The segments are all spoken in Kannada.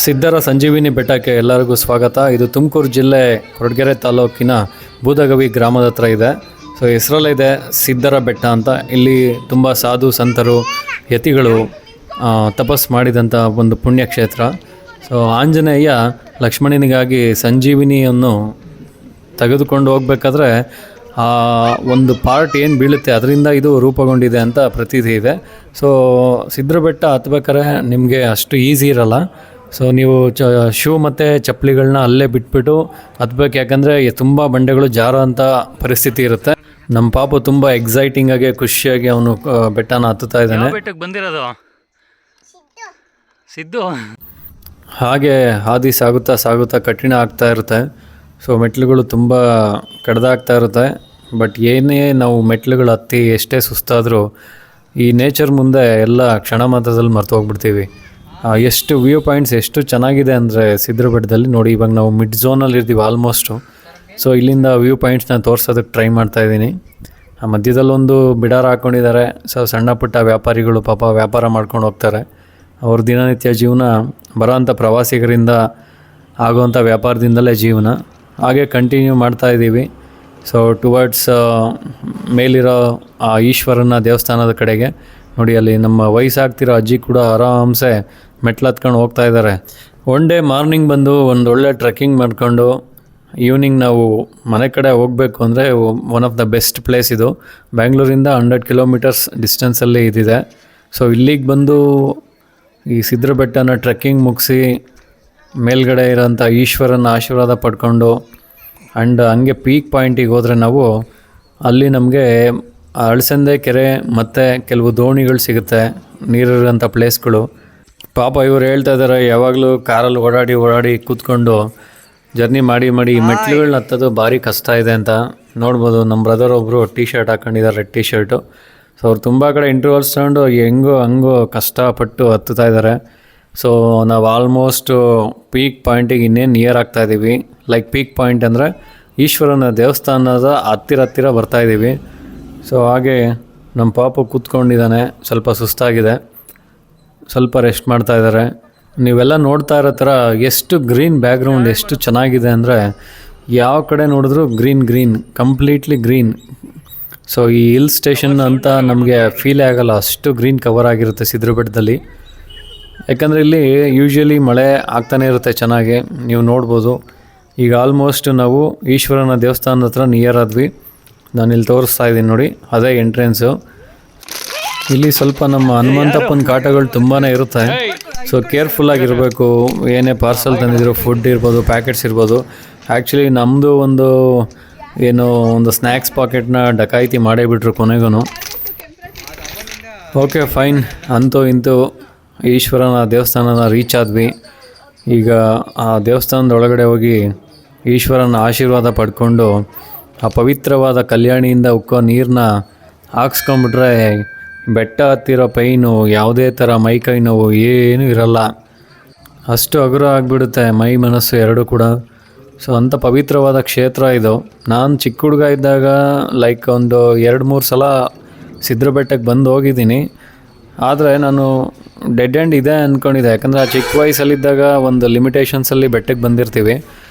ಸಿದ್ಧರ ಸಂಜೀವಿನಿ ಬೆಟ್ಟಕ್ಕೆ ಎಲ್ಲರಿಗೂ ಸ್ವಾಗತ. ಇದು ತುಮಕೂರು ಜಿಲ್ಲೆ ಕೊರಟಗೆರೆ ತಾಲೂಕಿನ ಬೂದಗವಿ ಗ್ರಾಮದ ಹತ್ರ ಇದೆ. ಸೊ ಹೆಸರಲ್ಲಿದೆ ಸಿದ್ಧರ ಬೆಟ್ಟ ಅಂತ. ಇಲ್ಲಿ ತುಂಬ ಸಾಧು ಸಂತರು ಯತಿಗಳು ತಪಸ್ ಮಾಡಿದಂಥ ಒಂದು ಪುಣ್ಯಕ್ಷೇತ್ರ. ಸೊ ಆಂಜನೇಯ ಲಕ್ಷ್ಮಣನಿಗಾಗಿ ಸಂಜೀವಿನಿಯನ್ನು ತೆಗೆದುಕೊಂಡು ಹೋಗ್ಬೇಕಾದ್ರೆ ಆ ಒಂದು ಪಾರ್ಟ್ ಏನು ಬೀಳುತ್ತೆ ಅದರಿಂದ ಇದು ರೂಪುಗೊಂಡಿದೆ ಅಂತ ಪ್ರತೀತಿ ಇದೆ. ಸೊ ಸಿದ್ಧರ ಬೆಟ್ಟ ಹತ್ಬೇಕಾದ್ರೆ ನಿಮಗೆ ಅಷ್ಟು ಈಸಿ ಇರಲ್ಲ. ಸೊ ನೀವು ಶೂ ಮತ್ತು ಚಪ್ಪಲಿಗಳನ್ನ ಅಲ್ಲೇ ಬಿಟ್ಬಿಟ್ಟು ಹತ್ಬೇಕು, ಯಾಕಂದರೆ ತುಂಬ ಬಂಡೆಗಳು ಜಾರೋ ಅಂಥ ಪರಿಸ್ಥಿತಿ ಇರುತ್ತೆ. ನಮ್ಮ ಪಾಪು ತುಂಬ ಎಕ್ಸೈಟಿಂಗಾಗಿ ಖುಷಿಯಾಗಿ ಅವನು ಬೆಟ್ಟನ ಹತ್ತುತ್ತಾ ಇದ್ದಾನೆ. ಬೆಟ್ಟಕ್ಕೆ ಬಂದಿರೋದು ಸಿದ್ದು. ಹಾಗೆ ಹಾದಿ ಸಾಗುತ್ತಾ ಸಾಗುತ್ತಾ ಕಠಿಣ ಆಗ್ತಾ ಇರುತ್ತೆ. ಸೊ ಮೆಟ್ಲುಗಳು ತುಂಬ ಕಡ್ದಾಗ್ತಾ ಇರುತ್ತೆ. ಬಟ್ ಏನೇ ನಾವು ಮೆಟ್ಲುಗಳು ಹತ್ತಿ ಎಷ್ಟೇ ಸುಸ್ತಾದರೂ ಈ ನೇಚರ್ ಮುಂದೆ ಎಲ್ಲ ಕ್ಷಣ ಮಾತ್ರದಲ್ಲಿ ಮರ್ತು ಹೋಗ್ಬಿಡ್ತೀವಿ. ಎಷ್ಟು ವ್ಯೂ ಪಾಯಿಂಟ್ಸ್ ಎಷ್ಟು ಚೆನ್ನಾಗಿದೆ ಅಂದರೆ ಸಿದ್ಧರ ಬೆಟ್ಟದಲ್ಲಿ ನೋಡಿ. ಇವಾಗ ನಾವು ಮಿಡ್ ಝೋನಲ್ಲಿ ಇರ್ತೀವಿ ಆಲ್ಮೋಸ್ಟು. ಸೊ ಇಲ್ಲಿಂದ ವ್ಯೂ ಪಾಯಿಂಟ್ಸ್ನ ತೋರಿಸೋದಕ್ಕೆ ಟ್ರೈ ಮಾಡ್ತಾಯಿದ್ದೀನಿ. ಆ ಮಧ್ಯದಲ್ಲೊಂದು ಬಿಡಾರ ಹಾಕ್ಕೊಂಡಿದ್ದಾರೆ. ಸೊ ಸಣ್ಣ ಪುಟ್ಟ ವ್ಯಾಪಾರಿಗಳು ಪಾಪ ವ್ಯಾಪಾರ ಮಾಡ್ಕೊಂಡು ಹೋಗ್ತಾರೆ. ಅವ್ರ ದಿನನಿತ್ಯ ಜೀವನ ಬರೋವಂಥ ಪ್ರವಾಸಿಗರಿಂದ ಆಗೋವಂಥ ವ್ಯಾಪಾರದಿಂದಲೇ ಜೀವನ. ಹಾಗೆ ಕಂಟಿನ್ಯೂ ಮಾಡ್ತಾಯಿದ್ದೀವಿ. ಸೊ ಟುವರ್ಡ್ಸ್ ಮೇಲಿರೋ ಆ ಈಶ್ವರನ ದೇವಸ್ಥಾನದ ಕಡೆಗೆ ನೋಡಿ. ಅಲ್ಲಿ ನಮ್ಮ ವಯಸ್ಸಾಗ್ತಿರೋ ಅಜ್ಜಿ ಕೂಡ ಆರಾಮ್ಸೆ ಮೆಟ್ಲು ಹತ್ಕೊಂಡು ಹೋಗ್ತಾ ಇದ್ದಾರೆ. ಒನ್ ಡೇ ಮಾರ್ನಿಂಗ್ ಬಂದು ಒಂದು ಒಳ್ಳೆ ಟ್ರೆಕ್ಕಿಂಗ್ ಮಾಡಿಕೊಂಡು ಈವ್ನಿಂಗ್ ನಾವು ಮನೆ ಕಡೆ ಹೋಗಬೇಕು ಅಂದರೆ one of the best place ಇದು. ಬ್ಯಾಂಗ್ಳೂರಿಂದ 100 ಕಿಲೋಮೀಟರ್ಸ್ ಡಿಸ್ಟೆನ್ಸಲ್ಲಿ ಇದಿದೆ. ಸೊ ಇಲ್ಲಿಗೆ ಬಂದು ಈ ಸಿದ್ಧರ ಬೆಟ್ಟನ ಟ್ರೆಕ್ಕಿಂಗ್ ಮುಗಿಸಿ ಮೇಲ್ಗಡೆ ಇರೋಂಥ ಈಶ್ವರನ ಆಶೀರ್ವಾದ ಪಡ್ಕೊಂಡು ಆ್ಯಂಡ್ ಹಂಗೆ ಪೀಕ್ ಪಾಯಿಂಟಿಗೆ ಹೋದರೆ ನಾವು ಅಲ್ಲಿ ನಮಗೆ ಅಳಸಂದೆ ಕೆರೆ ಮತ್ತು ಕೆಲವು ದೋಣಿಗಳು ಸಿಗುತ್ತೆ, ನೀರಿರೋಂಥ ಪ್ಲೇಸ್ಗಳು. ಪಾಪ ಇವ್ರು ಹೇಳ್ತಾ ಇದ್ದಾರೆ ಯಾವಾಗಲೂ ಕಾರಲ್ಲಿ ಓಡಾಡಿ ಕೂತ್ಕೊಂಡು ಜರ್ನಿ ಮಾಡಿ ಮೆಟ್ಲುಗಳನ್ನ ಹತ್ತೋದು ಭಾರಿ ಕಷ್ಟ ಇದೆ ಅಂತ. ನೋಡ್ಬೋದು ನಮ್ಮ ಬ್ರದರ್ ಒಬ್ಬರು ಟೀ ಶರ್ಟ್ ಹಾಕ್ಕೊಂಡಿದ್ದಾರೆ, ರೆಡ್ ಟೀ ಶರ್ಟು. ಸೊ ಅವ್ರು ತುಂಬ ಕಡೆ ಇಂಟರ್ವಲ್ಸ್ ತಗೊಂಡು ಹಂಗೋ ಕಷ್ಟಪಟ್ಟು ಹತ್ತುತ್ತಾ ಇದ್ದಾರೆ. ಸೊ ನಾವು ಆಲ್ಮೋಸ್ಟ್ ಪೀಕ್ ಪಾಯಿಂಟಿಗೆ ಇನ್ನೇನು ನಿಯರ್ ಆಗ್ತಾಯಿದ್ದೀವಿ. ಲೈಕ್ ಪೀಕ್ ಪಾಯಿಂಟ್ ಅಂದರೆ ಈಶ್ವರನ ದೇವಸ್ಥಾನದ ಹತ್ತಿರ ಬರ್ತಾಯಿದ್ದೀವಿ. ಸೊ ಹಾಗೆ ನಮ್ಮ ಪಾಪು ಕೂತ್ಕೊಂಡಿದ್ದಾನೆ, ಸ್ವಲ್ಪ ಸುಸ್ತಾಗಿದೆ, ಸ್ವಲ್ಪ ರೆಸ್ಟ್ ಮಾಡ್ತಾ ಇದ್ದಾರೆ. ನೀವೆಲ್ಲ ನೋಡ್ತಾ ಇರೋ ಥರ ಎಷ್ಟು ಗ್ರೀನ್ ಬ್ಯಾಕ್ಗ್ರೌಂಡ್ ಎಷ್ಟು ಚೆನ್ನಾಗಿದೆ ಅಂದರೆ ಯಾವ ಕಡೆ ನೋಡಿದ್ರೂ ಗ್ರೀನ್ ಕಂಪ್ಲೀಟ್ಲಿ ಗ್ರೀನ್. ಸೊ ಈ ಹಿಲ್ ಸ್ಟೇಷನ್ ಅಂತ ನಮಗೆ ಫೀಲೇ ಆಗೋಲ್ಲ, ಅಷ್ಟು ಗ್ರೀನ್ ಕವರ್ ಆಗಿರುತ್ತೆ ಸಿದ್ಧರ ಬೆಟ್ಟದಲ್ಲಿ. ಯಾಕಂದರೆ ಇಲ್ಲಿ ಯೂಶ್ವಲಿ ಮಳೆ ಆಗ್ತಾನೆ ಇರುತ್ತೆ ಚೆನ್ನಾಗಿ. ನೀವು ನೋಡ್ಬೋದು. ಈಗ ಆಲ್ಮೋಸ್ಟ್ ನಾವು ಈಶ್ವರನ ದೇವಸ್ಥಾನದ ಹತ್ರ ನಿಯರ್ ಆದ್ವಿ. ನಾನಿಲ್ಲಿ ತೋರಿಸ್ತಾ ಇದ್ದೀನಿ ನೋಡಿ, ಅದೇ ಎಂಟ್ರೆನ್ಸು. ಇಲ್ಲಿ ಸ್ವಲ್ಪ ನಮ್ಮ ಹನುಮಂತಪ್ಪನ ಕಾಟಗಳು ತುಂಬಾ ಇರುತ್ತೆ. ಸೊ ಕೇರ್ಫುಲ್ಲಾಗಿರಬೇಕು. ಏನೇ ಪಾರ್ಸಲ್ ತಂದಿದ್ರು, ಫುಡ್ ಇರ್ಬೋದು, ಪ್ಯಾಕೆಟ್ಸ್ ಇರ್ಬೋದು. ಆ್ಯಕ್ಚುಲಿ ನಮ್ಮದು ಒಂದು ಸ್ನ್ಯಾಕ್ಸ್ ಪಾಕೆಟ್ನ ಡಕಾಯಿತಿ ಮಾಡೇ ಬಿಟ್ರು ಕೊನೆಗೂ. ಓಕೆ ಫೈನ್, ಅಂತೂ ಇಂತೂ ಈಶ್ವರನ ದೇವಸ್ಥಾನನ ರೀಚ್ ಆದ್ವಿ. ಈಗ ಆ ದೇವಸ್ಥಾನದ ಒಳಗಡೆ ಹೋಗಿ ಈಶ್ವರನ ಆಶೀರ್ವಾದ ಪಡ್ಕೊಂಡು ಆ ಪವಿತ್ರವಾದ ಕಲ್ಯಾಣಿಯಿಂದ ಉಕ್ಕೋ ನೀರನ್ನ ಹಾಕ್ಸ್ಕೊಂಬಿಟ್ರೆ ಬೆಟ್ಟ ಹತ್ತಿರೋ ಪೈನು, ಯಾವುದೇ ಥರ ಮೈಕೈ ನೋವು ಏನೂ ಇರಲ್ಲ. ಅಷ್ಟು ಹಗುರ ಆಗಿಬಿಡುತ್ತೆ ಮೈ ಮನಸ್ಸು ಎರಡೂ ಕೂಡ. ಸೊ ಅಂಥ ಪವಿತ್ರವಾದ ಕ್ಷೇತ್ರ ಇದು. ನಾನು ಚಿಕ್ಕ ಹುಡುಗ ಇದ್ದಾಗ ಲೈಕ್ ಒಂದು 2-3 ಸಲ ಸಿದ್ಧರ ಬೆಟ್ಟಕ್ಕೆ ಬಂದು ಹೋಗಿದ್ದೀನಿ. ಆದರೆ ನಾನು ಡೆಡ್ ಎಂಡ್ ಇದೆ ಅಂದ್ಕೊಂಡಿದ್ದೆ, ಯಾಕಂದರೆ ಆ ಚಿಕ್ಕ ವಯಸ್ಸಲ್ಲಿದ್ದಾಗ ಒಂದು ಲಿಮಿಟೇಷನ್ಸಲ್ಲಿ ಬೆಟ್ಟಕ್ಕೆ ಬಂದಿರ್ತೀವಿ.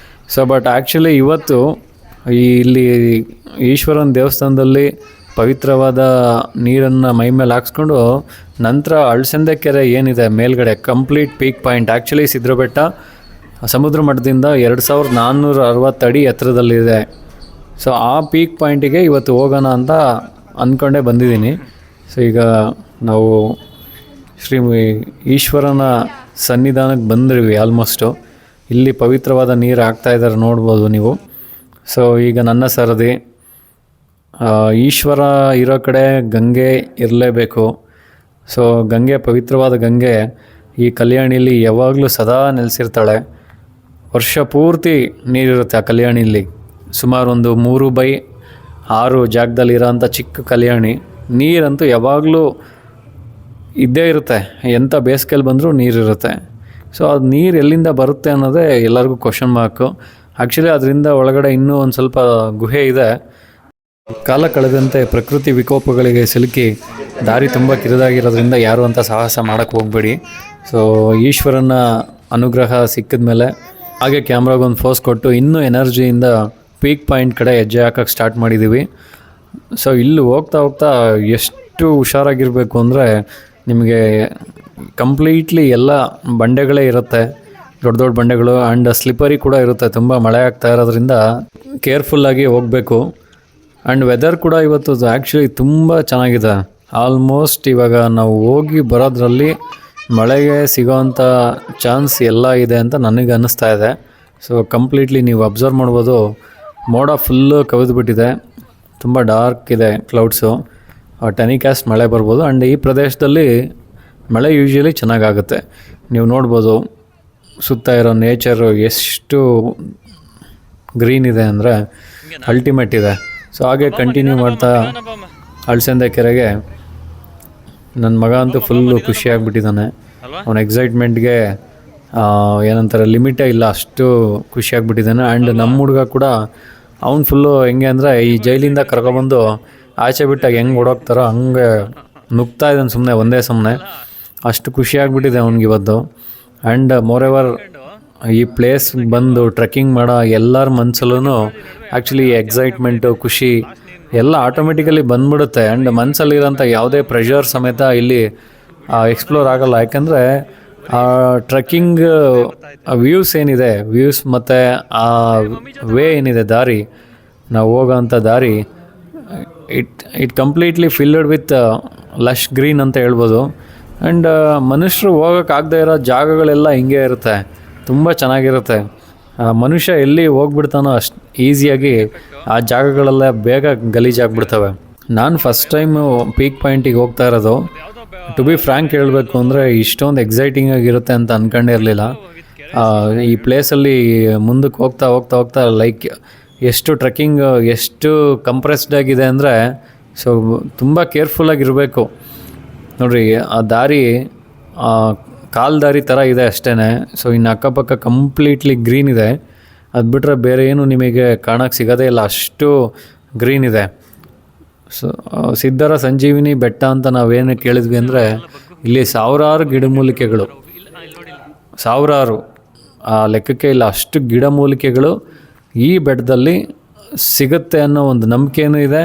ಸೊ ಬಟ್ ಆ್ಯಕ್ಚುಲಿ ಇವತ್ತು ಇಲ್ಲಿ ಈಶ್ವರನ ದೇವಸ್ಥಾನದಲ್ಲಿ ಪವಿತ್ರವಾದ ನೀರನ್ನು ಮೈ ಮೇಲೆ ಹಾಕ್ಸ್ಕೊಂಡು ನಂತರ ಅಳಸಂದೆ ಕೆರೆ ಏನಿದೆ ಮೇಲ್ಗಡೆ ಕಂಪ್ಲೀಟ್ ಪೀಕ್ ಪಾಯಿಂಟ್. ಆ್ಯಕ್ಚುಲಿ ಸಿದ್ಧರ ಬೆಟ್ಟ ಸಮುದ್ರ ಮಟ್ಟದಿಂದ 2460 ಅಡಿ ಎತ್ತರದಲ್ಲಿದೆ. ಸೊ ಆ ಪೀಕ್ ಪಾಯಿಂಟಿಗೆ ಇವತ್ತು ಹೋಗೋಣ ಅಂತ ಅಂದ್ಕೊಂಡೇ ಬಂದಿದ್ದೀನಿ. ಸೊ ಈಗ ನಾವು ಶ್ರೀ ಈಶ್ವರನ ಸನ್ನಿಧಾನಕ್ಕೆ ಬಂದಿರ್ವಿ ಆಲ್ಮೋಸ್ಟು. ಇಲ್ಲಿ ಪವಿತ್ರವಾದ ನೀರು ಹಾಕ್ತಾಯಿದ್ದಾರೆ ನೋಡ್ಬೋದು ನೀವು. ಸೊ ಈಗ ನನ್ನ ಸರದಿ. ಈಶ್ವರ ಇರೋ ಕಡೆ ಗಂಗೆ ಇರಲೇಬೇಕು. ಸೊ ಗಂಗೆ, ಪವಿತ್ರವಾದ ಗಂಗೆ ಈ ಕಲ್ಯಾಣಿಲಿ ಯಾವಾಗಲೂ ಸದಾ ನೆಲೆಸಿರ್ತಾಳೆ. ವರ್ಷ ಪೂರ್ತಿ ನೀರಿರುತ್ತೆ ಆ ಕಲ್ಯಾಣಿಲಿ. ಸುಮಾರು ಒಂದು 3/6 ಜಾಗದಲ್ಲಿ ಇರೋಂಥ ಚಿಕ್ಕ ಕಲ್ಯಾಣಿ. ನೀರಂತೂ ಯಾವಾಗಲೂ ಇದ್ದೇ ಇರುತ್ತೆ, ಎಂಥ ಬೇಸಿಗೆಯಲ್ಲಿ ಬಂದರೂ ನೀರಿರುತ್ತೆ. ಸೊ ಅದು ನೀರು ಎಲ್ಲಿಂದ ಬರುತ್ತೆ ಅನ್ನೋದೇ ಎಲ್ಲರಿಗೂ ಕ್ವಶನ್ ಮಾರ್ಕು. ಆ್ಯಕ್ಚುಲಿ ಅದರಿಂದ ಒಳಗಡೆ ಇನ್ನೂ ಒಂದು ಸ್ವಲ್ಪ ಗುಹೆ ಇದೆ. ಕಾಲ ಕಳೆದಂತೆ ಪ್ರಕೃತಿ ವಿಕೋಪಗಳಿಗೆ ಸಿಲುಕಿ ದಾರಿ ತುಂಬ ಕಿರಿದಾಗಿರೋದ್ರಿಂದ ಯಾರು ಅಂತ ಸಾಹಸ ಮಾಡೋಕ್ಕೆ ಹೋಗಬೇಡಿ. ಸೊ ಈಶ್ವರನ ಅನುಗ್ರಹ ಸಿಕ್ಕಿದ ಮೇಲೆ ಹಾಗೆ ಕ್ಯಾಮ್ರಾಗೊಂದು ಫೋಸ್ ಕೊಟ್ಟು ಇನ್ನೂ ಎನರ್ಜಿಯಿಂದ ಪೀಕ್ ಪಾಯಿಂಟ್ ಕಡೆ ಹೆಜ್ಜೆ ಹಾಕೋಕ್ಕೆ ಸ್ಟಾರ್ಟ್ ಮಾಡಿದ್ದೀವಿ. ಸೊ ಇಲ್ಲಿ ಹೋಗ್ತಾ ಹೋಗ್ತಾ ಎಷ್ಟು ಹುಷಾರಾಗಿರಬೇಕು ಅಂದರೆ ನಿಮಗೆ ಕಂಪ್ಲೀಟ್ಲಿ ಎಲ್ಲ ಬಂಡೆಗಳೇ ಇರುತ್ತೆ, ದೊಡ್ಡ ದೊಡ್ಡ ಬಂಡೆಗಳು ಆ್ಯಂಡ್ ಸ್ಲಿಪ್ಪರಿ ಕೂಡ ಇರುತ್ತೆ. ತುಂಬ ಮಳೆ ಆಗ್ತಾ ಇರೋದ್ರಿಂದ ಕೇರ್ಫುಲ್ಲಾಗಿ ಹೋಗಬೇಕು. ಆ್ಯಂಡ್ ವೆದರ್ ಕೂಡ ಇವತ್ತು ಆ್ಯಕ್ಚುಲಿ ತುಂಬ ಚೆನ್ನಾಗಿದೆ. ಆಲ್ಮೋಸ್ಟ್ ಇವಾಗ ನಾವು ಹೋಗಿ ಬರೋದ್ರಲ್ಲಿ ಮಳೆಗೆ ಸಿಗೋವಂಥ ಚಾನ್ಸ್ ಎಲ್ಲ ಇದೆ ಅಂತ ನನಗೆ ಅನ್ನಿಸ್ತಾ ಇದೆ. ಸೊ ಕಂಪ್ಲೀಟ್ಲಿ ನೀವು ಅಬ್ಸರ್ವ್ ಮಾಡ್ಬೋದು, ಮೋಡ ಫುಲ್ಲು ಕವಿದುಬಿಟ್ಟಿದೆ, ತುಂಬ ಡಾರ್ಕ್ ಇದೆ ಕ್ಲೌಡ್ಸು. ಟೆನಿಕ್ಯಾಸ್ಟ್ ಮಳೆ ಬರ್ಬೋದು. ಆ್ಯಂಡ್ ಈ ಪ್ರದೇಶದಲ್ಲಿ ಮಳೆ ಯೂಶ್ವಲಿ ಚೆನ್ನಾಗಾಗುತ್ತೆ. ನೀವು ನೋಡ್ಬೋದು ಸುತ್ತ ಇರೋ ನೇಚರು ಎಷ್ಟು ಗ್ರೀನ್ ಇದೆ ಅಂದರೆ ಅಲ್ಟಿಮೇಟ್ ಇದೆ. ಸೊ ಹಾಗೆ ಕಂಟಿನ್ಯೂ ಮಾಡ್ತಾ ಅಳಸಂದೆ ಕೆರೆಗೆ ನನ್ನ ಮಗ ಅಂತೂ ಫುಲ್ಲು ಖುಷಿಯಾಗಿಬಿಟ್ಟಿದ್ದಾನೆ. ಅವನ ಎಕ್ಸೈಟ್ಮೆಂಟ್ಗೆ ಏನಂತಾರೆ ಲಿಮಿಟೇ ಇಲ್ಲ, ಅಷ್ಟು ಖುಷಿಯಾಗಿಬಿಟ್ಟಿದ್ದಾನೆ. ಆ್ಯಂಡ್ ನಮ್ಮ ಹುಡುಗ ಕೂಡ ಅವ್ನು ಫುಲ್ಲು ಹೆಂಗೆ ಅಂದರೆ ಈ ಜೈಲಿಂದ ಕರ್ಕೊಬಂದು ಆಚೆ ಬಿಟ್ಟಾಗ ಹೆಂಗೆ ಓಡೋಗ್ತಾರೋ ಹಂಗೆ ನುಗ್ತಾ ಇದ್ದಾನೆ ಸುಮ್ಮನೆ ಒಂದೇ ಸಮನೆ. ಅಷ್ಟು ಖುಷಿಯಾಗಿಬಿಟ್ಟಿದೆ ಅವ್ನಿಗೆ ಇವತ್ತು. ಆ್ಯಂಡ್ ಮೋರೆವರ್ ಈ ಪ್ಲೇಸ್ ಬಂದು ಟ್ರೆಕ್ಕಿಂಗ್ ಮಾಡೋ ಎಲ್ಲರ ಮನಸ್ಸಲ್ಲೂ ಆ್ಯಕ್ಚುಲಿ ಎಕ್ಸೈಟ್ಮೆಂಟು ಖುಷಿ ಎಲ್ಲ ಆಟೋಮೆಟಿಕಲಿ ಬಂದ್ಬಿಡುತ್ತೆ. ಆ್ಯಂಡ್ ಮನಸ್ಸಲ್ಲಿರೋಂಥ ಯಾವುದೇ ಪ್ರೆಷರ್ ಸಮೇತ ಇಲ್ಲಿ ಎಕ್ಸ್ಪ್ಲೋರ್ ಆಗೋಲ್ಲ. ಯಾಕಂದರೆ ಟ್ರೆಕ್ಕಿಂಗ್ ವ್ಯೂಸ್ ಏನಿದೆ, ವ್ಯೂಸ್ ಮತ್ತು ಆ ವೇ ಏನಿದೆ, ದಾರಿ, ನಾವು ಹೋಗೋವಂಥ ದಾರಿ, it completely filled with lush green ಅಂತ ಹೇಳ್ಬೋದು. ಆ್ಯಂಡ್ ಮನುಷ್ಯರು ಹೋಗೋಕ್ಕಾಗದೇ ಇರೋ ಜಾಗಗಳೆಲ್ಲ ಹಿಂಗೆ ಇರುತ್ತೆ, ತುಂಬ ಚೆನ್ನಾಗಿರುತ್ತೆ. ಮನುಷ್ಯ ಎಲ್ಲಿ ಹೋಗ್ಬಿಡ್ತಾನೋ ಅಷ್ಟು ಈಸಿಯಾಗಿ ಆ ಜಾಗಗಳೆಲ್ಲ ಬೇಗ ಗಲೀಜಾಗ್ಬಿಡ್ತವೆ. ನಾನು ಫಸ್ಟ್ ಟೈಮು ಪೀಕ್ ಪಾಯಿಂಟಿಗೆ ಹೋಗ್ತಾ ಇರೋದು. ಟು ಬಿ ಫ್ರ್ಯಾಂಕ್ ಹೇಳಬೇಕು ಅಂದರೆ ಇಷ್ಟೊಂದು ಎಕ್ಸೈಟಿಂಗ್ ಆಗಿರುತ್ತೆ ಅಂತ ಅಂದ್ಕೊಂಡಿರಲಿಲ್ಲ. ಈ ಪ್ಲೇಸಲ್ಲಿ ಮುಂದಕ್ಕೆ ಹೋಗ್ತಾ ಹೋಗ್ತಾ ಹೋಗ್ತಾ ಲೈಕ್ ಎಷ್ಟು ಟ್ರೆಕ್ಕಿಂಗ್ ಎಷ್ಟು ಕಂಪ್ರೆಸ್ಡ್ ಆಗಿದೆ ಅಂದರೆ ಸೊ ತುಂಬ ಕೇರ್ಫುಲ್ಲಾಗಿರಬೇಕು. ನೋಡಿರಿ, ಆ ದಾರಿ ಕಾಲು ದಾರಿ ಥರ ಇದೆ ಅಷ್ಟೇ. ಸೊ ಇನ್ನು ಅಕ್ಕಪಕ್ಕ ಕಂಪ್ಲೀಟ್ಲಿ ಗ್ರೀನ್ ಇದೆ. ಅದು ಬಿಟ್ಟರೆ ಬೇರೆ ಏನು ನಿಮಗೆ ಕಾಣೋಕ್ಕೆ ಸಿಗೋದೇ ಇಲ್ಲ, ಅಷ್ಟು ಗ್ರೀನ್ ಇದೆ. ಸೊ ಸಿದ್ಧರ ಸಂಜೀವಿನಿ ಬೆಟ್ಟ ಅಂತ ನಾವೇನು ಕೇಳಿದ್ವಿ ಅಂದರೆ ಇಲ್ಲಿ ಸಾವಿರಾರು ಗಿಡಮೂಲಿಕೆಗಳು, ಸಾವಿರಾರು ಆ ಲೆಕ್ಕಕ್ಕೆ ಇಲ್ಲ, ಅಷ್ಟು ಗಿಡಮೂಲಿಕೆಗಳು ಈ ಬೆಟ್ಟದಲ್ಲಿ ಸಿಗುತ್ತೆ ಅನ್ನೋ ಒಂದು ನಂಬಿಕೆಯೂ ಇದೆ.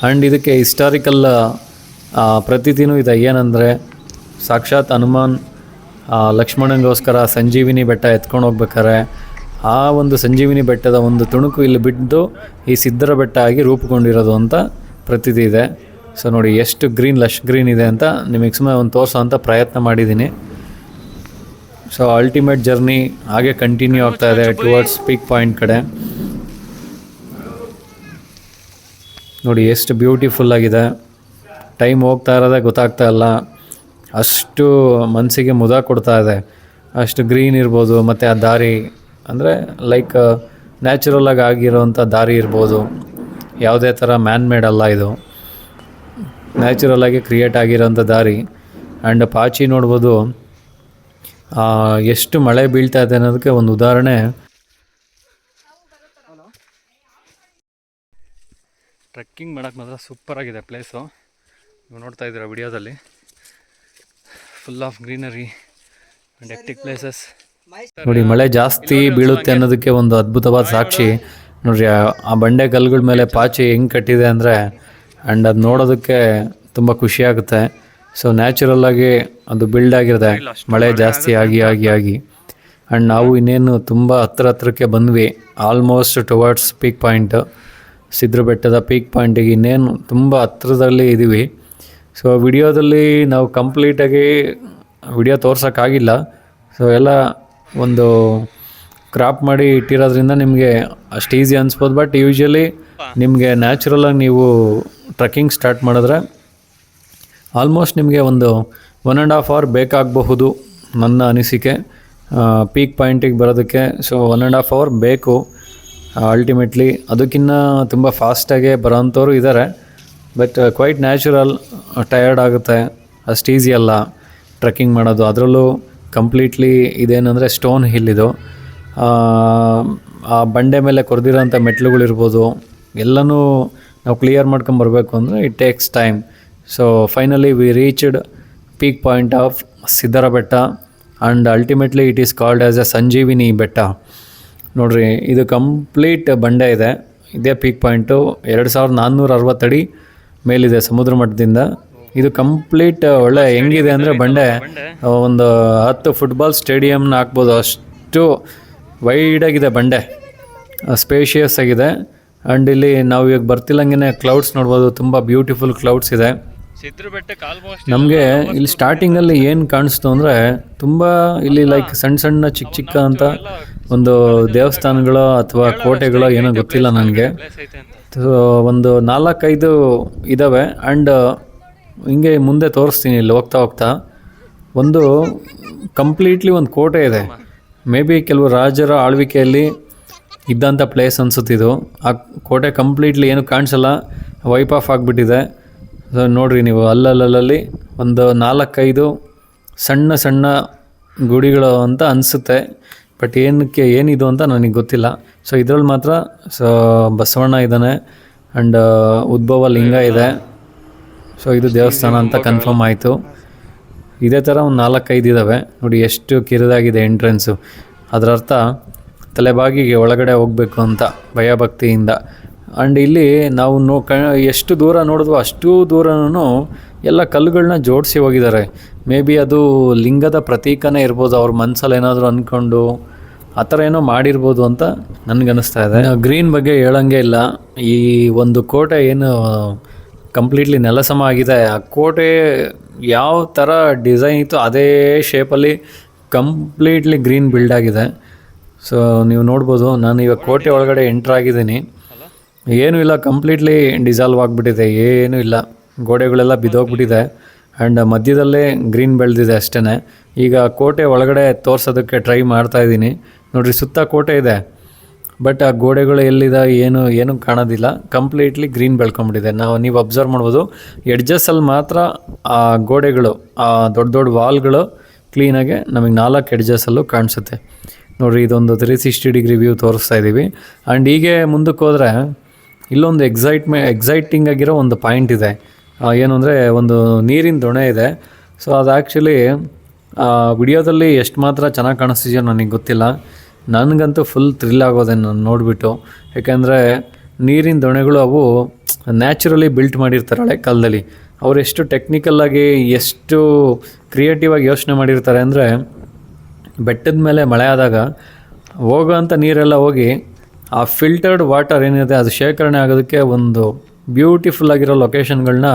ಆ್ಯಂಡ್ ಇದಕ್ಕೆ ಹಿಸ್ಟಾರಿಕಲ್ ಪ್ರತೀತಿನೂ ಇದೆ. ಏನಂದರೆ ಸಾಕ್ಷಾತ್ ಹನುಮಾನ್ ಲಕ್ಷ್ಮಣನಿಗೋಸ್ಕರ ಸಂಜೀವಿನಿ ಬೆಟ್ಟ ಎತ್ಕೊಂಡು ಹೋಗ್ಬೇಕಾರೆ ಆ ಒಂದು ಸಂಜೀವಿನಿ ಬೆಟ್ಟದ ಒಂದು ತುಣುಕು ಇಲ್ಲಿ ಬಿದ್ದು ಈ ಸಿದ್ಧರ ಬೆಟ್ಟ ಆಗಿ ರೂಪುಗೊಂಡಿರೋದು ಅಂತ ಪ್ರತೀತಿ ಇದೆ. ಸೊ ನೋಡಿ ಎಷ್ಟು ಗ್ರೀನ್, ಲಶ್ ಗ್ರೀನ್ ಇದೆ ಅಂತ ನಿಮಗೆ ಸುಮ್ಮನೆ ಒಂದು ತೋರಿಸೋ ಅಂತ ಪ್ರಯತ್ನ ಮಾಡಿದ್ದೀನಿ. ಸೊ ಅಲ್ಟಿಮೇಟ್ ಜರ್ನಿ ಹಾಗೆ ಕಂಟಿನ್ಯೂ ಆಗ್ತಾ ಇದೆ ಟುವರ್ಡ್ಸ್ ಪೀಕ್ ಪಾಯಿಂಟ್ ಕಡೆ. ನೋಡಿ ಎಷ್ಟು ಬ್ಯೂಟಿಫುಲ್ಲಾಗಿದೆ. ಟೈಮ್ ಹೋಗ್ತಾ ಇರೋದೇ ಗೊತ್ತಾಗ್ತಾ ಇಲ್ಲ, ಅಷ್ಟು ಮನಸ್ಸಿಗೆ ಮುದ ಕೊಡ್ತಾ ಇದೆ. ಅಷ್ಟು ಗ್ರೀನ್ ಇರ್ಬೋದು, ಮತ್ತು ಆ ದಾರಿ ಅಂದರೆ ಲೈಕ್ ನ್ಯಾಚುರಲಾಗಿ ಆಗಿರೋವಂಥ ದಾರಿ ಇರ್ಬೋದು, ಯಾವುದೇ ಥರ ಮ್ಯಾನ್ ಮೇಡ್ ಅಲ್ಲ, ಇದು ನ್ಯಾಚುರಲಾಗಿ ಕ್ರಿಯೇಟ್ ಆಗಿರೋಂಥ ದಾರಿ. ಆ್ಯಂಡ್ ಪಾಚಿ ನೋಡ್ಬೋದು ಎಷ್ಟು ಮಳೆ ಬೀಳ್ತಾ ಇದೆ ಅನ್ನೋದಕ್ಕೆ ಒಂದು ಉದಾಹರಣೆ. ಟ್ರೆಕ್ಕಿಂಗ್ ಮಾಡೋಕ್ಕೆ ಮಾತ್ರ ಸೂಪರಾಗಿದೆ ಪ್ಲೇಸು. ನೀವು ನೋಡ್ತಾ ಇದ್ದೀರಾ ವಿಡಿಯೋದಲ್ಲಿ, full of greenery and hectic places. ನೋಡಿ, ಮಳೆ ಜಾಸ್ತಿ ಬೀಳುತ್ತೆ ಅನ್ನೋದಕ್ಕೆ ಒಂದು ಅದ್ಭುತವಾದ ಸಾಕ್ಷಿ. ನೋಡಿರಿ, ಆ ಬಂಡೆ ಕಲ್ಲುಗಳ ಮೇಲೆ ಪಾಚಿ ಹೆಂಗೆ ಕಟ್ಟಿದೆ ಅಂದರೆ, ಆ್ಯಂಡ್ ಅದು ನೋಡೋದಕ್ಕೆ ತುಂಬ ಖುಷಿಯಾಗುತ್ತೆ. ಸೊ ನ್ಯಾಚುರಲ್ಲಾಗಿ ಅದು ಬಿಲ್ಡ್ ಆಗಿರುತ್ತೆ ಮಳೆ ಜಾಸ್ತಿ ಆಗಿ ಆಗಿ ಆಗಿ. ಆ್ಯಂಡ್ ನಾವು ಇನ್ನೇನು ತುಂಬ ಹತ್ರಕ್ಕೆ ಬಂದ್ವಿ, ಆಲ್ಮೋಸ್ಟ್ ಟುವರ್ಡ್ಸ್ ಪೀಕ್ ಪಾಯಿಂಟ್, ಸಿದ್ಧರ ಬೆಟ್ಟದ ಪೀಕ್ ಪಾಯಿಂಟಿಗೆ ಇನ್ನೇನು ತುಂಬ ಹತ್ರದಲ್ಲಿ ಇದ್ದೀವಿ. ಸೊ ವಿಡಿಯೋದಲ್ಲಿ ನಾವು ಕಂಪ್ಲೀಟಾಗಿ ವಿಡಿಯೋ ತೋರ್ಸೋಕ್ಕಾಗಿಲ್ಲ. ಸೊ ಎಲ್ಲ ಒಂದು ಕ್ರಾಪ್ ಮಾಡಿ ಇಟ್ಟಿರೋದ್ರಿಂದ ನಿಮಗೆ ಅಷ್ಟು ಈಸಿ ಅನಿಸ್ಬೋದು. ಬಟ್ ಯೂಶ್ವಲಿ ನಿಮಗೆ ನ್ಯಾಚುರಲಾಗಿ ನೀವು ಟ್ರೆಕ್ಕಿಂಗ್ ಸ್ಟಾರ್ಟ್ ಮಾಡಿದ್ರೆ ಆಲ್ಮೋಸ್ಟ್ ನಿಮಗೆ ಒಂದು 1.5 hour ಬೇಕಾಗಬಹುದು ನನ್ನ ಅನಿಸಿಕೆ ಪೀಕ್ ಪಾಯಿಂಟಿಗೆ ಬರೋದಕ್ಕೆ. ಸೊ 1.5 hour ಬೇಕು ಅಲ್ಟಿಮೇಟ್ಲಿ. ಅದಕ್ಕಿಂತ ತುಂಬ ಫಾಸ್ಟಾಗೆ ಬರೋಂಥವ್ರು ಇದ್ದಾರೆ, ಬಟ್ ಕ್ವೈಟ್ ನ್ಯಾಚುರಲ್. ಟಯರ್ಡ್ ಆಗುತ್ತೆ, ಅಷ್ಟು ಈಸಿ ಅಲ್ಲ ಟ್ರೆಕ್ಕಿಂಗ್ ಮಾಡೋದು. ಅದರಲ್ಲೂ ಕಂಪ್ಲೀಟ್ಲಿ ಇದೇನೆಂದರೆ ಸ್ಟೋನ್ ಹಿಲ್ ಇದು. ಆ ಬಂಡೆ ಮೇಲೆ ಕೊರೆದಿರೋಂಥ ಮೆಟ್ಲುಗಳಿರ್ಬೋದು, ಎಲ್ಲನೂ ನಾವು ಕ್ಲಿಯರ್ ಮಾಡ್ಕೊಂಬರ್ಬೇಕು ಅಂದರೆ it takes time. So finally we reached peak point of Siddara Betta. And ultimately it is called as a Sanjeevini Betta. ನೋಡಿರಿ, ಇದು ಕಂಪ್ಲೀಟ್ ಬಂಡೆ ಇದೆ. ಇದೇ ಪೀಕ್ ಪಾಯಿಂಟು 2460 ಅಡಿ ಮೇಲಿದೆ ಸಮುದ್ರ ಮಟ್ಟದಿಂದ. ಇದು ಕಂಪ್ಲೀಟ್ ಒಳ್ಳೆ ಹೆಂಗಿದೆ ಅಂದರೆ ಬಂಡೆ ಒಂದು 10 ಫುಟ್ಬಾಲ್ ಸ್ಟೇಡಿಯಮ್ನ ಹಾಕ್ಬೋದು, ಅಷ್ಟು ವೈಡಾಗಿದೆ ಬಂಡೆ, ಸ್ಪೇಷಿಯಸ್ ಆಗಿದೆ. ಆ್ಯಂಡ್ ಇಲ್ಲಿ ನಾವು ಇವಾಗ ಬರ್ತಿಲ್ಲಂಗೆ ಕ್ಲೌಡ್ಸ್ ನೋಡ್ಬೋದು, ತುಂಬ ಬ್ಯೂಟಿಫುಲ್ ಕ್ಲೌಡ್ಸ್ ಇದೆ. ನಮಗೆ ಇಲ್ಲಿ ಸ್ಟಾರ್ಟಿಂಗಲ್ಲಿ ಏನು ಕಾಣಿಸ್ತು ಅಂದರೆ ತುಂಬ ಇಲ್ಲಿ ಲೈಕ್ ಸಣ್ಣ ಸಣ್ಣ ಚಿಕ್ಕ ಚಿಕ್ಕ ಅಂತ ಒಂದು ದೇವಸ್ಥಾನಗಳು ಅಥವಾ ಕೋಟೆಗಳು ಏನೋ ಗೊತ್ತಿಲ್ಲ ನನಗೆ. ಒಂದು 4-5 ಇದ್ದಾವೆ. ಆ್ಯಂಡ್ ಹಿಂಗೆ ಮುಂದೆ ತೋರಿಸ್ತೀನಿ ಇಲ್ಲಿ ಹೋಗ್ತಾ ಹೋಗ್ತಾ. ಒಂದು ಕಂಪ್ಲೀಟ್ಲಿ ಒಂದು ಕೋಟೆ ಇದೆ. ಮೇ ಬಿ ಕೆಲವು ರಾಜರ ಆಳ್ವಿಕೆಯಲ್ಲಿ ಇದ್ದಂಥ ಪ್ಲೇಸ್ ಅನಿಸುತ್ತಿದ್ದು. ಆ ಕೋಟೆ ಕಂಪ್ಲೀಟ್ಲಿ ಏನು ಕಾಣಿಸಲ್ಲ, ವೈಪ್ ಆಫ್ ಆಗಿಬಿಟ್ಟಿದೆ. ನೋಡಿರಿ ನೀವು, ಅಲ್ಲಲ್ಲಿ ಒಂದು 4-5 ಸಣ್ಣ ಸಣ್ಣ ಗುಡಿಗಳು ಅಂತ ಅನಿಸುತ್ತೆ. ಬಟ್ ಏನಿದು ಅಂತ ನನಗೆ ಗೊತ್ತಿಲ್ಲ. ಸೊ ಇದರಲ್ಲಿ ಮಾತ್ರ ಬಸವಣ್ಣ ಇದ್ದಾನೆ ಆ್ಯಂಡ್ ಉದ್ಭವ ಲಿಂಗ ಇದೆ. ಸೊ ಇದು ದೇವಸ್ಥಾನ ಅಂತ ಕನ್ಫರ್ಮ್ ಆಯಿತು. ಇದೇ ಥರ ಒಂದು 4-5 ಇದ್ದಾವೆ ನೋಡಿ, ಎಷ್ಟು ಕಿರಿದಾಗಿದೆ ಎಂಟ್ರೆನ್ಸು. ಅದರ ಅರ್ಥ ತಲೆಬಾಗಿಗೆ ಒಳಗಡೆ ಹೋಗಬೇಕು ಅಂತ ಭಯಭಕ್ತಿಯಿಂದ. ಆ್ಯಂಡ್ ಇಲ್ಲಿ ನಾವು ಎಷ್ಟು ದೂರ ನೋಡಿದ್ವೋ ಅಷ್ಟು ದೂರನೂ ಎಲ್ಲ ಕಲ್ಲುಗಳನ್ನ ಜೋಡಿಸಿ ಹೋಗಿದ್ದಾರೆ. ಮೇ ಬಿ ಅದು ಲಿಂಗದ ಪ್ರತೀಕನೇ ಇರ್ಬೋದು, ಅವ್ರ ಮನಸ್ಸಲ್ಲಿ ಏನಾದರೂ ಅಂದ್ಕೊಂಡು ಆ ಥರ ಏನೋ ಮಾಡಿರ್ಬೋದು ಅಂತ ನನಗನ್ನಿಸ್ತಾ ಇದೆ. ಗ್ರೀನ್ ಬಗ್ಗೆ ಹೇಳೋಂಗೆ ಇಲ್ಲ. ಈ ಒಂದು ಕೋಟೆ ಏನು ಕಂಪ್ಲೀಟ್ಲಿ ನೆಲಸಮ ಆಗಿದೆ, ಆ ಕೋಟೆ ಯಾವ ಥರ ಡಿಸೈನ್ ಇತ್ತು ಅದೇ ಶೇಪಲ್ಲಿ ಕಂಪ್ಲೀಟ್ಲಿ ಗ್ರೀನ್ ಬಿಲ್ಡ್ ಆಗಿದೆ. ಸೊ ನೀವು ನೋಡ್ಬೋದು, ನಾನು ಇವಾಗ ಕೋಟೆ ಒಳಗಡೆ ಎಂಟ್ರಾಗಿದ್ದೀನಿ. ಏನೂ ಇಲ್ಲ, ಕಂಪ್ಲೀಟ್ಲಿ ಡಿಸಾಲ್ವ್ ಆಗಿಬಿಟ್ಟಿದೆ, ಏನೂ ಇಲ್ಲ, ಗೋಡೆಗಳೆಲ್ಲ ಬಿದ್ದೋಗ್ಬಿಟ್ಟಿದೆ. ಆ್ಯಂಡ್ ಮಧ್ಯದಲ್ಲೇ ಗ್ರೀನ್ ಬೆಳೆದಿದೆ ಅಷ್ಟೇ. ಈಗ ಕೋಟೆ ಒಳಗಡೆ ತೋರ್ಸೋದಕ್ಕೆ ಟ್ರೈ ಮಾಡ್ತಾಯಿದ್ದೀನಿ. ನೋಡಿರಿ, ಸುತ್ತ ಕೋಟೆ ಇದೆ, ಬಟ್ ಆ ಗೋಡೆಗಳು ಎಲ್ಲಿದೆ ಏನು ಕಾಣೋದಿಲ್ಲ, ಕಂಪ್ಲೀಟ್ಲಿ ಗ್ರೀನ್ ಬೆಳ್ಕೊಂಬಿಟ್ಟಿದೆ. ನೀವು ಅಬ್ಸರ್ವ್ ಮಾಡ್ಬೋದು, ಎಡ್ಜಸ್ಸಲ್ಲಿ ಮಾತ್ರ ಆ ಗೋಡೆಗಳು, ಆ ದೊಡ್ಡ ದೊಡ್ಡ ವಾಲ್ಗಳು ಕ್ಲೀನಾಗೆ ನಮಗೆ 4 ಎಡ್ಜಸ್ಸಲ್ಲೂ ಕಾಣಿಸುತ್ತೆ. ನೋಡಿರಿ, ಇದೊಂದು 360 ಡಿಗ್ರಿ ವ್ಯೂ ತೋರಿಸ್ತಾ ಇದ್ದೀವಿ. ಆ್ಯಂಡ್ ಹೀಗೆ ಮುಂದಕ್ಕೆ ಹೋದರೆ ಇಲ್ಲೊಂದು ಎಕ್ಸೈಟಿಂಗ್ ಆಗಿರೋ ಒಂದು ಪಾಯಿಂಟ್ ಇದೆ. ಏನು ಅಂದರೆ ಒಂದು ನೀರಿನ ದೊಣೆ ಇದೆ. ಸೊ ಅದು ಆ್ಯಕ್ಚುಲಿ ವಿಡಿಯೋದಲ್ಲಿ ಎಷ್ಟು ಮಾತ್ರ ಚೆನ್ನಾಗಿ ಕಾಣಿಸ್ತಿದೆಯೋ ನನಗೆ ಗೊತ್ತಿಲ್ಲ. ನನಗಂತೂ ಫುಲ್ ಥ್ರಿಲ್ ಆಗೋದೆ ನಾನು ನೋಡಿಬಿಟ್ಟು. ಯಾಕೆಂದರೆ ನೀರಿನ ದೊಣೆಗಳು ಅವು ನ್ಯಾಚುರಲಿ ಬಿಲ್ಟ್ ಮಾಡಿರ್ತಾರೆ ಹಳೆ ಕಾಲದಲ್ಲಿ. ಅವ್ರು ಎಷ್ಟು ಟೆಕ್ನಿಕಲ್ಲಾಗಿ ಎಷ್ಟು ಕ್ರಿಯೇಟಿವ್ ಆಗಿ ಯೋಚನೆ ಮಾಡಿರ್ತಾರೆ ಅಂದರೆ, ಬೆಟ್ಟದ ಮೇಲೆ ಮಳೆ ಆದಾಗ ಹೋಗೋಂಥ ನೀರೆಲ್ಲ ಹೋಗಿ ಆ ಫಿಲ್ಟರ್ಡ್ ವಾಟರ್ ಏನಿದೆ ಅದು ಶೇಖರಣೆ ಆಗೋದಕ್ಕೆ ಒಂದು ಬ್ಯೂಟಿಫುಲ್ ಆಗಿರೋ ಲೊಕೇಶನ್ಗಳನ್ನ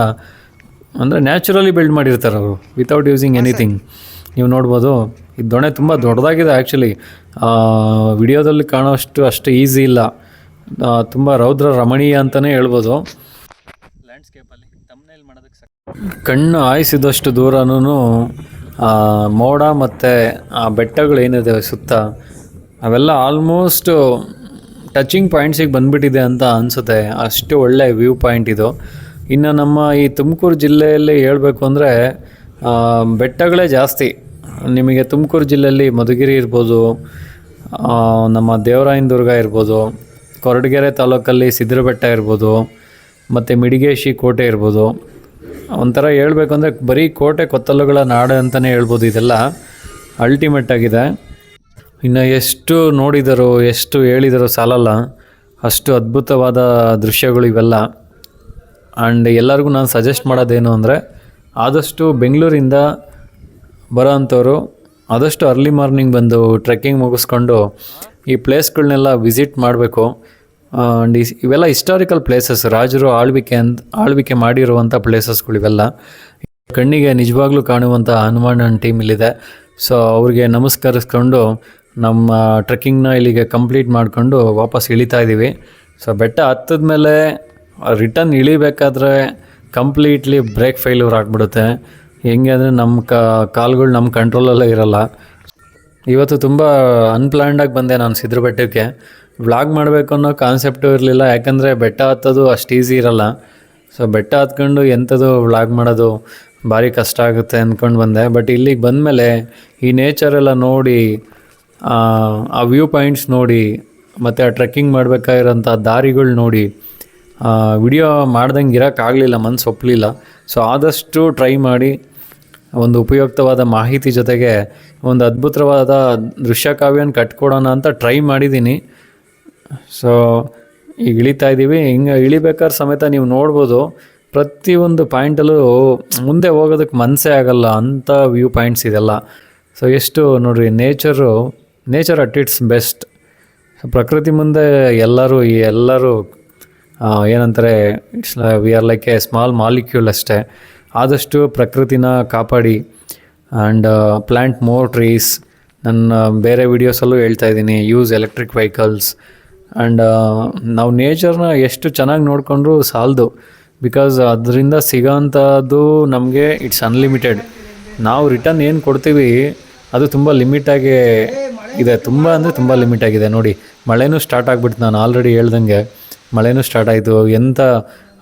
ಅಂದರೆ ನ್ಯಾಚುರಲಿ ಬಿಲ್ಡ್ ಮಾಡಿರ್ತಾರೆ ಅವರು, ವಿತೌಟ್ ಯೂಸಿಂಗ್ ಎನಿಥಿಂಗ್. ನೀವು ನೋಡ್ಬೋದು, ಈ ದೊಣೆ ತುಂಬ ದೊಡ್ಡದಾಗಿದೆ. ಆ್ಯಕ್ಚುಲಿ ವಿಡಿಯೋದಲ್ಲಿ ಕಾಣೋಷ್ಟು ಅಷ್ಟು ಈಸಿ ಇಲ್ಲ, ತುಂಬ ರೌದ್ರ ರಮಣೀಯ ಅಂತಲೇ ಹೇಳ್ಬೋದು. ಲ್ಯಾಂಡ್ಸ್ಕೇಪಲ್ಲಿ ತಮ್ನೇಲ್ ಮಾಡೋದಕ್ಕೆ ಕಣ್ಣು ಆಯಿಸಿದಷ್ಟು ದೂರನೂ ಮೋಡ ಮತ್ತು ಆ ಬೆಟ್ಟಗಳೇನಿದೆ ಸುತ್ತ, ಅವೆಲ್ಲ ಆಲ್ಮೋಸ್ಟ್ ಟಚಿಂಗ್ ಪಾಯಿಂಟ್ಸಿಗೆ ಬಂದುಬಿಟ್ಟಿದೆ ಅಂತ ಅನಿಸುತ್ತೆ. ಅಷ್ಟು ಒಳ್ಳೆ ವ್ಯೂ ಪಾಯಿಂಟ್ ಇದು. ಇನ್ನು ನಮ್ಮ ಈ ತುಮಕೂರು ಜಿಲ್ಲೆಯಲ್ಲಿ ಹೇಳಬೇಕು ಅಂದರೆ ಬೆಟ್ಟಗಳೇ ಜಾಸ್ತಿ. ನಿಮಗೆ ತುಮಕೂರು ಜಿಲ್ಲೆಯಲ್ಲಿ ಮಧುಗಿರಿ ಇರ್ಬೋದು, ನಮ್ಮ ದೇವರಾಯನ ದುರ್ಗ ಇರ್ಬೋದು, ಕೊರಟಗೆರೆ ತಾಲೂಕಲ್ಲಿ ಸಿದ್ರಬೆಟ್ಟ ಇರ್ಬೋದು, ಮತ್ತು ಮಿಡಿಗೇಶಿ ಕೋಟೆ ಇರ್ಬೋದು. ಒಂಥರ ಹೇಳ್ಬೇಕು ಅಂದರೆ ಬರೀ ಕೋಟೆ ಕೊತ್ತಲುಗಳ ನಾಡು ಅಂತಲೇ ಹೇಳ್ಬೋದು. ಇದೆಲ್ಲ ಅಲ್ಟಿಮೇಟ್ ಆಗಿದೆ. ಇನ್ನು ಎಷ್ಟು ನೋಡಿದರು, ಎಷ್ಟು ಹೇಳಿದರು ಸಾಲಲ್ಲ, ಅಷ್ಟು ಅದ್ಭುತವಾದ ದೃಶ್ಯಗಳು ಇವೆಲ್ಲ. ಆ್ಯಂಡ್ ಎಲ್ಲರಿಗೂ ನಾನು ಸಜೆಸ್ಟ್ ಮಾಡೋದೇನು ಅಂದರೆ, ಆದಷ್ಟು ಬೆಂಗಳೂರಿಂದ ಬರೋ ಅಂಥವ್ರು ಆದಷ್ಟು ಅರ್ಲಿ ಮಾರ್ನಿಂಗ್ ಬಂದು ಟ್ರೆಕ್ಕಿಂಗ್ ಮುಗಿಸ್ಕೊಂಡು ಈ ಪ್ಲೇಸ್ಗಳನ್ನೆಲ್ಲ ವಿಸಿಟ್ ಮಾಡಬೇಕು. ಆ್ಯಂಡ್ ಇವೆಲ್ಲ ಹಿಸ್ಟಾರಿಕಲ್ ಪ್ಲೇಸಸ್, ರಾಜರು ಆಳ್ವಿಕೆ ಮಾಡಿರುವಂಥ ಪ್ಲೇಸಸ್ಗಳು ಇವೆಲ್ಲ. ಕಣ್ಣಿಗೆ ನಿಜವಾಗ್ಲೂ ಕಾಣುವಂಥ ಹನುಮಾನ್ ಟೀಮ್ ಇಲ್ಲಿದೆ. ಸೊ ಅವ್ರಿಗೆ ನಮಸ್ಕರಿಸ್ಕೊಂಡು ನಮ್ಮ ಟ್ರೆಕ್ಕಿಂಗ್ನ ಇಲ್ಲಿಗೆ ಕಂಪ್ಲೀಟ್ ಮಾಡಿಕೊಂಡು ವಾಪಸ್ ಇಳಿತಾ ಇದ್ದೀವಿ. ಸೊ ಬೆಟ್ಟ ಹತ್ತದ ಮೇಲೆ ರಿಟರ್ನ್ ಇಳಿಬೇಕಾದ್ರೆ ಕಂಪ್ಲೀಟ್ಲಿ ಬ್ರೇಕ್ ಫೇಲ್ಯೂರ್ ಆಗಿಬಿಡುತ್ತೆ. ಹೆಂಗೆ ಅಂದರೆ ನಮ್ಮ ಕಾಲುಗಳು ನಮ್ಮ ಕಂಟ್ರೋಲಲ್ಲೇ ಇರೋಲ್ಲ. ಇವತ್ತು ತುಂಬ ಅನ್ಪ್ಲ್ಯಾನ್ಡಾಗಿ ಬಂದೆ ನಾನು ಸಿದ್ರಬೆಟ್ಟಕ್ಕೆ. ವ್ಲಾಗ್ ಮಾಡಬೇಕು ಅನ್ನೋ ಕಾನ್ಸೆಪ್ಟು ಇರಲಿಲ್ಲ, ಯಾಕಂದರೆ ಬೆಟ್ಟ ಹತ್ತೋದು ಅಷ್ಟು ಈಸಿ ಇರೋಲ್ಲ. ಸೊ ಬೆಟ್ಟ ಹತ್ಕೊಂಡು ಎಂಥದ್ದು ವ್ಲಾಗ್ ಮಾಡೋದು ಭಾರಿ ಕಷ್ಟ ಆಗುತ್ತೆ ಅಂದ್ಕೊಂಡು ಬಂದೆ. ಬಟ್ ಇಲ್ಲಿಗೆ ಬಂದಮೇಲೆ ಈ ನೇಚರೆಲ್ಲ ನೋಡಿ, ಆ ವ್ಯೂ ಪಾಯಿಂಟ್ಸ್ ನೋಡಿ, ಮತ್ತು ಆ ಟ್ರೆಕ್ಕಿಂಗ್ ಮಾಡಬೇಕಾಗಿರೋಂಥ ದಾರಿಗಳು ನೋಡಿ ವಿಡಿಯೋ ಮಾಡ್ದಂಗೆ ಇರೋಕ್ಕಾಗಲಿಲ್ಲ, ಮನಸ್ಸು ಒಪ್ಪಲಿಲ್ಲ. ಸೊ ಆದಷ್ಟು ಟ್ರೈ ಮಾಡಿ ಒಂದು ಉಪಯುಕ್ತವಾದ ಮಾಹಿತಿ ಜೊತೆಗೆ ಒಂದು ಅದ್ಭುತವಾದ ದೃಶ್ಯ ಕಾವ್ಯನ ಕಟ್ಕೊಡೋಣ ಅಂತ ಟ್ರೈ ಮಾಡಿದ್ದೀನಿ. ಸೊ ಈಗ ಇಳಿತಾ ಇದ್ದೀವಿ. ಹಿಂಗೆ ಇಳಿಬೇಕಾದ್ರೆ ಸಮೇತ ನೀವು ನೋಡ್ಬೋದು, ಪ್ರತಿಯೊಂದು ಪಾಯಿಂಟಲ್ಲೂ ಮುಂದೆ ಹೋಗೋದಕ್ಕೆ ಮನಸ್ಸೇ ಆಗಲ್ಲ ಅಂಥ ವ್ಯೂ ಪಾಯಿಂಟ್ಸ್ ಇದೆಲ್ಲ. ಸೊ ಎಷ್ಟು ನೋಡಿರಿ, ನೇಚರ್ ಅಟ್ ಇಟ್ಸ್ ಬೆಸ್ಟ್. ಪ್ರಕೃತಿ ಮುಂದೆ ಎಲ್ಲರೂ ಏನಂತಾರೆ, we are like A small molecule ಅಷ್ಟೇ. ಆದಷ್ಟು ಪ್ರಕೃತಿನ ಕಾಪಾಡಿ ಆ್ಯಂಡ್ ಪ್ಲ್ಯಾಂಟ್ ಮೋರ್ ಟ್ರೀಸ್. ನನ್ನ ಬೇರೆ ವೀಡಿಯೋಸಲ್ಲೂ ಹೇಳ್ತಾ ಇದ್ದೀನಿ, ಯೂಸ್ ಎಲೆಕ್ಟ್ರಿಕ್ ವೆಹಿಕಲ್ಸ್. ಆ್ಯಂಡ್ ನಾವು ನೇಚರ್ನ ಎಷ್ಟು ಚೆನ್ನಾಗಿ ನೋಡಿಕೊಂಡ್ರೂ ಸಾಲದು, ಬಿಕಾಸ್ ಅದರಿಂದ ಸಿಗೋಂಥದ್ದು ನಮಗೆ ಇಟ್ಸ್ ಅನ್ಲಿಮಿಟೆಡ್. ನಾವು ರಿಟರ್ನ್ ಏನು ಕೊಡ್ತೀವಿ ಅದು ತುಂಬ ಲಿಮಿಟಾಗಿ ಇದೆ, ತುಂಬ ಅಂದರೆ ತುಂಬ ಲಿಮಿಟಾಗಿದೆ. ನೋಡಿ, ಮಳೆನೂ ಸ್ಟಾರ್ಟ್ ಆಗಿಬಿಡ್ತು. ನಾನು ಆಲ್ರೆಡಿ ಹೇಳ್ದಂಗೆ ಮಳೆನೂ ಸ್ಟಾರ್ಟ್ ಆಯಿತು. ಎಂಥ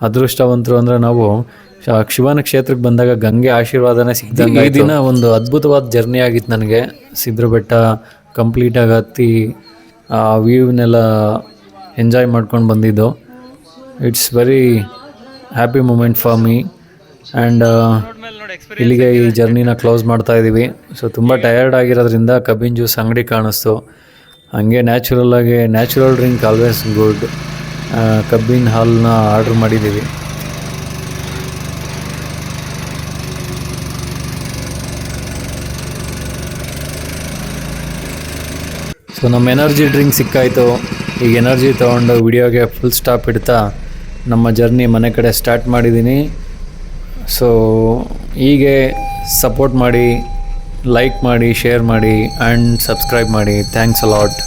ಅದೃಷ್ಟವಂತರು ಅಂದರೆ ನಾವು ಶಿವನ ಕ್ಷೇತ್ರಕ್ಕೆ ಬಂದಾಗ ಗಂಗೆ ಆಶೀರ್ವಾದನೇ ಸಿಗ್ದಂಗೆ. ಈ ದಿನ ಒಂದು ಅದ್ಭುತವಾದ ಜರ್ನಿ ಆಗಿತ್ತು ನನಗೆ. ಸಿದ್ಧರ ಬೆಟ್ಟ ಕಂಪ್ಲೀಟಾಗಿ ಹತ್ತಿ ಆ ವ್ಯೂವ್ನೆಲ್ಲ ಎಂಜಾಯ್ ಮಾಡ್ಕೊಂಡು ಬಂದಿದ್ದು. It's very happy moment for me. And ಇಲ್ಲಿಗೆ ಈ ಜರ್ನಿನ ಕ್ಲೋಸ್ ಮಾಡ್ತಾ ಇದ್ದೀವಿ. ಸೊ ತುಂಬ ಟಯರ್ಡ್ ಆಗಿರೋದ್ರಿಂದ ಕಬ್ಬಿನ ಜ್ಯೂಸ್ ಅಂಗಡಿ ಕಾಣಿಸ್ತು. ಹಾಗೆ ನ್ಯಾಚುರಲ್ ಡ್ರಿಂಕ್ ಆಲ್ವೇಸ್ ಗುಡ್. ಕಬ್ಬಿನ ಹಾಲನ್ನ ಆರ್ಡ್ರ್ ಮಾಡಿದ್ದೀವಿ. ಸೊ ನಮ್ಮ ಎನರ್ಜಿ ಡ್ರಿಂಕ್ ಸಿಕ್ಕಾಯಿತು. ಈಗ ಎನರ್ಜಿ ತೊಗೊಂಡು ವಿಡಿಯೋಗೆ ಫುಲ್ ಸ್ಟಾಪ್ ಇಡ್ತಾ ನಮ್ಮ ಜರ್ನಿ ಮನೆ ಕಡೆ ಸ್ಟಾರ್ಟ್ ಮಾಡಿದ್ದೀನಿ. ಸೊ ಹೀಗೆ ಸಪೋರ್ಟ್ ಮಾಡಿ, ಲೈಕ್ ಮಾಡಿ, ಶೇರ್ ಮಾಡಿ ಆ್ಯಂಡ್ ಸಬ್ಸ್ಕ್ರೈಬ್ ಮಾಡಿ. Thanks a lot.